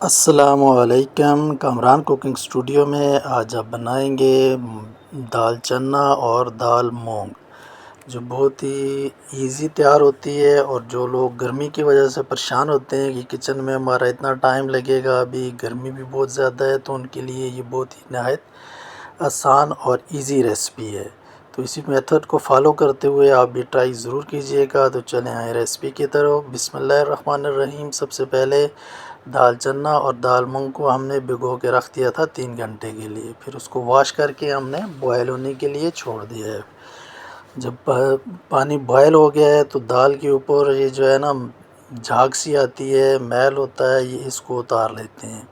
अस्सलामुअलैकुम। Kamran cooking studio में आज आप बनाएंगे दाल चना और दाल मूंग, जो बहुत ही इजी तैयार होती है। और जो लोग गर्मी की वजह से परेशान होते हैं कि किचन में हमारा इतना टाइम लगेगा, अभी गर्मी भी बहुत ज़्यादा है, तो उनके लिए ये बहुत ही नहायत आसान और इजी रेसिपी है। तो इसी मेथड को फॉलो करते हुए आप भी ट्राई ज़रूर कीजिएगा। तो चलें आए रेसिपी की तरफ। बिस्मिल्लाहिर्रहमानिर्रहीम। सबसे पहले दाल चना और दाल मूंग को हमने भिगो के रख दिया था 3 घंटे के लिए। फिर उसको वॉश करके हमने बॉयल होने के लिए छोड़ दिया है। जब पानी बॉयल हो गया है तो दाल के ऊपर ये जो है ना झाग सी आती है, मैल होता है, ये इसको उतार लेते हैं।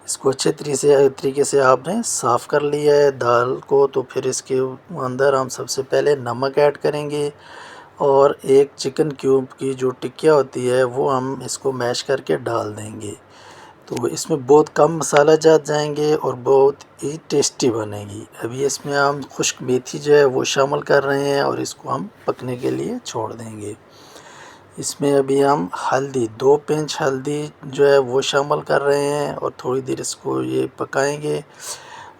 इसको अच्छे तरीके से आपने साफ़ कर लिया है दाल को। तो फिर इसके अंदर हम सबसे पहले नमक ऐड करेंगे और एक चिकन क्यूब की जो टिक्किया होती है वो हम इसको मैश करके डाल देंगे। तो इसमें बहुत कम मसाला जात जाएंगे और बहुत ही टेस्टी बनेगी। अभी इसमें हम खुश्क मेथी जो है वो शामिल कर रहे हैं और इसको हम पकने के लिए छोड़ देंगे। इसमें अभी हम हल्दी 2 पिंच हल्दी जो है वो शामिल कर रहे हैं और थोड़ी देर इसको ये पकाएंगे।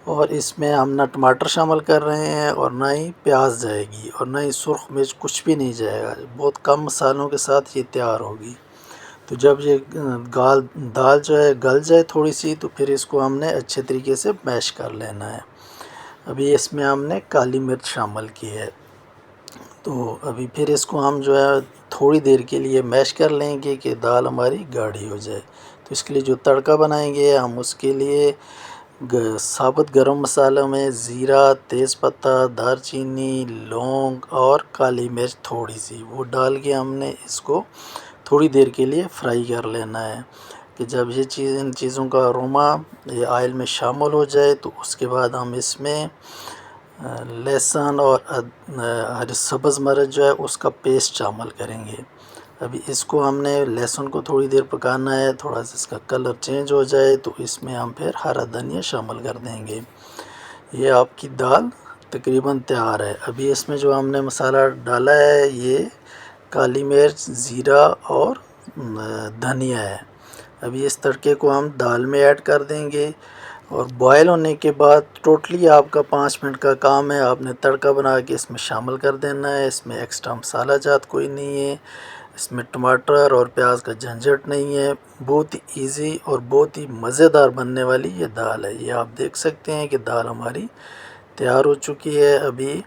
और इसमें हम ना टमाटर शामिल कर रहे हैं और ना ही प्याज जाएगी और ना ही सुर्ख मिर्च, कुछ भी नहीं जाएगा। बहुत कम मसालों के साथ ये तैयार होगी। तो जब ये दाल जो है गल जाए थोड़ी सी, तो फिर इसको हमने अच्छे तरीके से मैश कर लेना है। अभी इसमें हमने काली मिर्च शामिल की है। तो अभी फिर इसको हम जो है थोड़ी देर के लिए मैश कर लेंगे कि दाल हमारी गाढ़ी हो जाए। तो इसके लिए जो तड़का बनाएंगे हम, उसके लिए साबुत गरम मसाला में ज़ीरा, तेज़पत्ता, दालचीनी, लौंग और काली मिर्च थोड़ी सी वो डाल के हमने इसको थोड़ी देर के लिए फ्राई कर लेना है। कि जब ये इन चीज़ों का अरोमा ये ऑयल में शामिल हो जाए तो उसके बाद हम इसमें लहसुन और हरी सब्ज़ मिर्च जो है उसका पेस्ट शामिल करेंगे। अभी इसको हमने लहसुन को थोड़ी देर पकाना है, थोड़ा सा इसका कलर चेंज हो जाए तो इसमें हम फिर हरा धनिया शामिल कर देंगे। ये आपकी दाल तकरीबन तैयार है। अभी इसमें जो हमने मसाला डाला है ये काली मिर्च, ज़ीरा और धनिया है। अभी इस तड़के को हम दाल में ऐड कर देंगे और बॉयल होने के बाद टोटली आपका 5 मिनट का काम है। आपने तड़का बना के इसमें शामिल कर देना है। इसमें एक्स्ट्रा मसाला जात कोई नहीं है, इसमें टमाटर और प्याज का झंझट नहीं है। बहुत ही ईजी और बहुत ही मज़ेदार बनने वाली ये दाल है। ये आप देख सकते हैं कि दाल हमारी तैयार हो चुकी है। अभी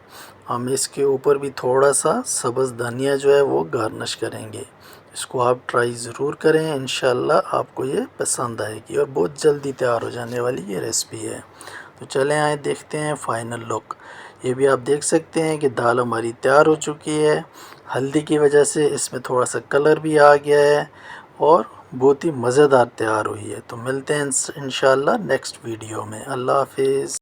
हम इसके ऊपर भी थोड़ा सा सब्ज़ धनिया जो है वो गार्निश करेंगे। इसको आप ट्राई ज़रूर करें, इंशाल्लाह आपको ये पसंद आएगी और बहुत जल्दी तैयार हो जाने वाली ये रेसिपी है। तो चलें आए देखते हैं फाइनल लुक। ये भी आप देख सकते हैं कि दाल हमारी तैयार हो चुकी है। हल्दी की वजह से इसमें थोड़ा सा कलर भी आ गया है और बहुत ही मज़ेदार तैयार हुई है। तो मिलते हैं इंशाल्लाह नेक्स्ट वीडियो में। अल्लाह हाफिज़।